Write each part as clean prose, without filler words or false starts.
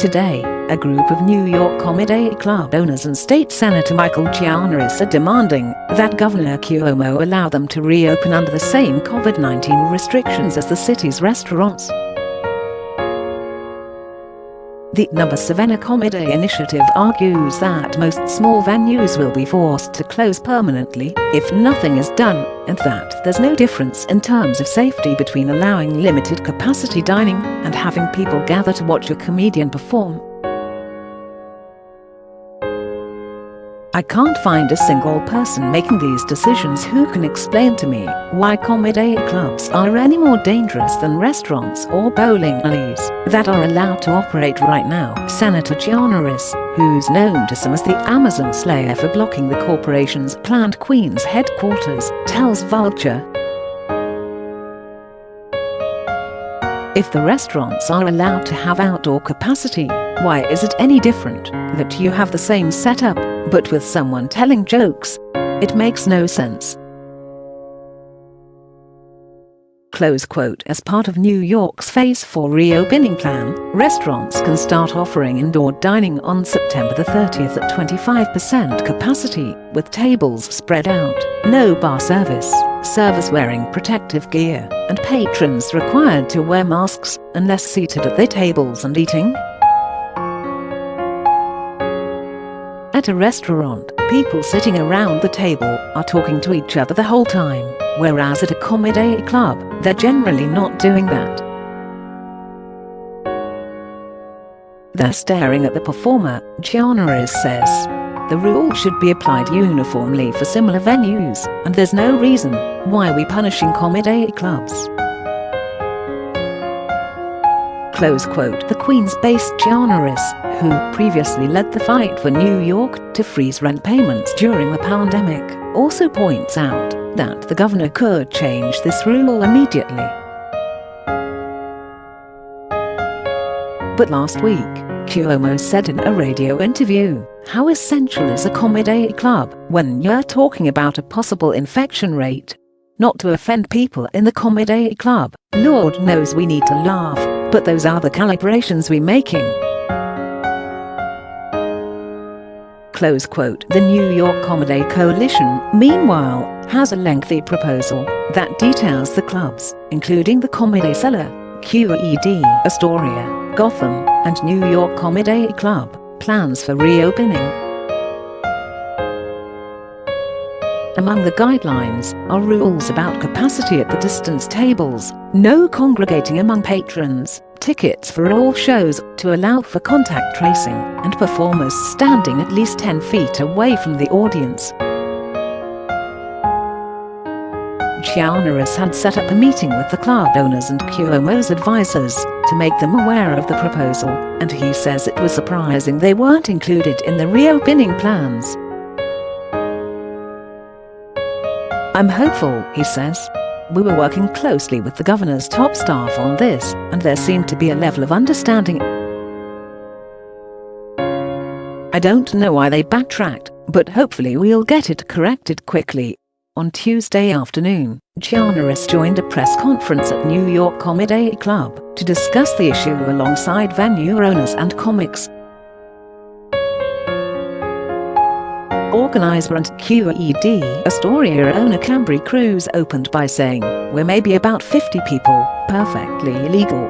Today, a group of New York Comedy Club owners and State Senator Michael Gianaris are demanding that Governor Cuomo allow them to reopen under the same COVID-19 restrictions as the city's restaurants. The Number 7 Comedy Initiative argues that most small venues will be forced to close permanently if nothing is done, and that there's no difference in terms of safety between allowing limited capacity dining and having people gather to watch a comedian perform. I can't find a single person making these decisions who can explain to me why comedy clubs are any more dangerous than restaurants or bowling alleys that are allowed to operate right now. Senator Gianaris, who's known to some as the Amazon Slayer for blocking the corporation's planned Queens headquarters, tells Vulture, "If the restaurants are allowed to have outdoor capacity, why is it any different that you have the same setup, but with someone telling jokes? It makes no sense." Close quote. As part of New York's Phase 4 reopening plan, restaurants can start offering indoor dining on September the 30th at 25% capacity, with tables spread out, no bar service, servers wearing protective gear, and patrons required to wear masks unless seated at their tables and eating. At a restaurant, people sitting around the table are talking to each other the whole time, whereas at a comedy club, they're generally not doing that. They're staring at the performer, Gianaris says. The rule should be applied uniformly for similar venues, and there's no reason why we're punishing comedy clubs. Close quote. The Queens-based Gianaris, who previously led the fight for New York to freeze rent payments during the pandemic, also points out that the governor could change this rule immediately. But last week, Cuomo said in a radio interview, "How essential is a comedy club when you're talking about a possible infection rate? Not to offend people in the comedy club, Lord knows we need to laugh, but those are the calibrations we're making." Close quote. The New York Comedy Coalition, meanwhile, has a lengthy proposal that details the clubs, including the Comedy Cellar, QED, Astoria, Gotham, and New York Comedy Club, plans for reopening. Among the guidelines are rules about capacity at the distance tables, no congregating among patrons, tickets for all shows to allow for contact tracing, and performers standing at least 10 feet away from the audience. Gianaris had set up a meeting with the club owners and Cuomo's advisors to make them aware of the proposal, and he says it was surprising they weren't included in the reopening plans. "I'm hopeful," he says. "We were working closely with the governor's top staff on this, and there seemed to be a level of understanding. I don't know why they backtracked, but hopefully we'll get it corrected quickly." On Tuesday afternoon, Gianaris joined a press conference at New York Comedy Club to discuss the issue alongside venue owners and comics. Organizer and QED Astoria owner Cambry Cruz opened by saying, "We're maybe about 50 people, perfectly illegal.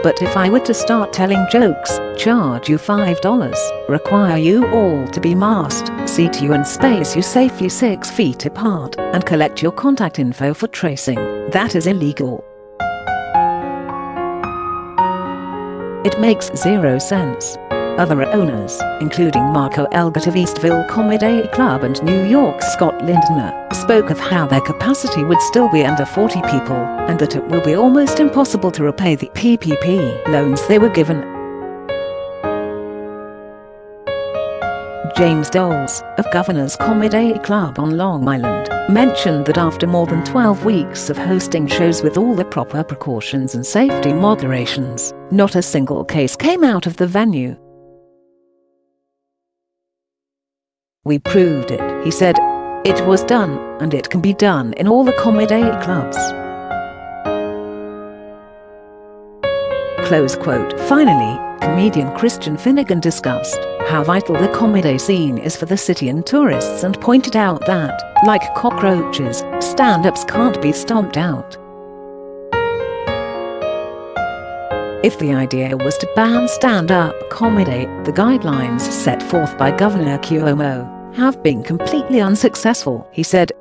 But if I were to start telling jokes, charge you $5, require you all to be masked, seat you and space you safely 6 feet apart, and collect your contact info for tracing, that is illegal. It makes zero sense." Other owners, including Marco Elgott of Eastville Comedy Club and New York's Scott Lindner, spoke of how their capacity would still be under 40 people, and that it will be almost impossible to repay the PPP loans they were given. James Doles, of Governor's Comedy Club on Long Island, mentioned that after more than 12 weeks of hosting shows with all the proper precautions and safety moderations, not a single case came out of the venue. "We proved it," he said. "It was done, and it can be done in all the comedy clubs." Close quote. Finally, comedian Christian Finnegan discussed how vital the comedy scene is for the city and tourists and pointed out that, like cockroaches, stand-ups can't be stomped out. If the idea was to ban stand-up comedy, the guidelines set forth by Governor Cuomo have been completely unsuccessful, he said.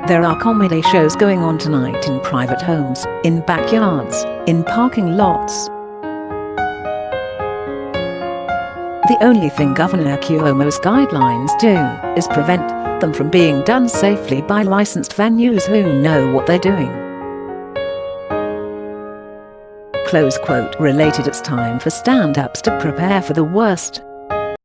There are comedy shows going on tonight in private homes, in backyards, in parking lots. The only thing Governor Cuomo's guidelines do is prevent them from being done safely by licensed venues who know what they're doing. Close quote. Related, it's time for stand-ups to prepare for the worst.